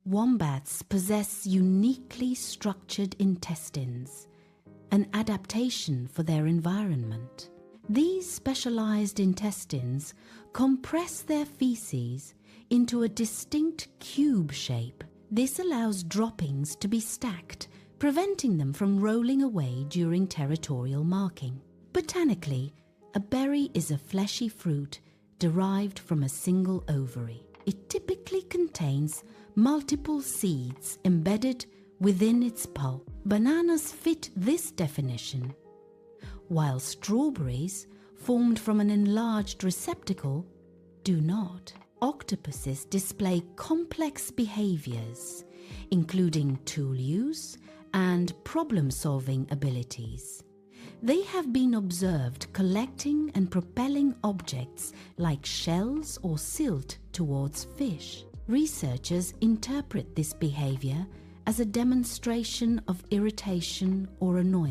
Wombats possess uniquely structured intestines, an adaptation for their environment. These specialized intestines compress their feces into a distinct cube shape. This allows droppings to be stacked, preventing them from rolling away during territorial marking. Botanically, a berry is a fleshy fruit derived from a single ovary. It typically contains multiple seeds embedded within its pulp. Bananas fit this definition, while strawberries, formed from an enlarged receptacle, do not. Octopuses display complex behaviors, including tool use and problem-solving abilities. They have been observed collecting and propelling objects like shells or silt towards fish. Researchers interpret this behavior as a demonstration of irritation or annoyance.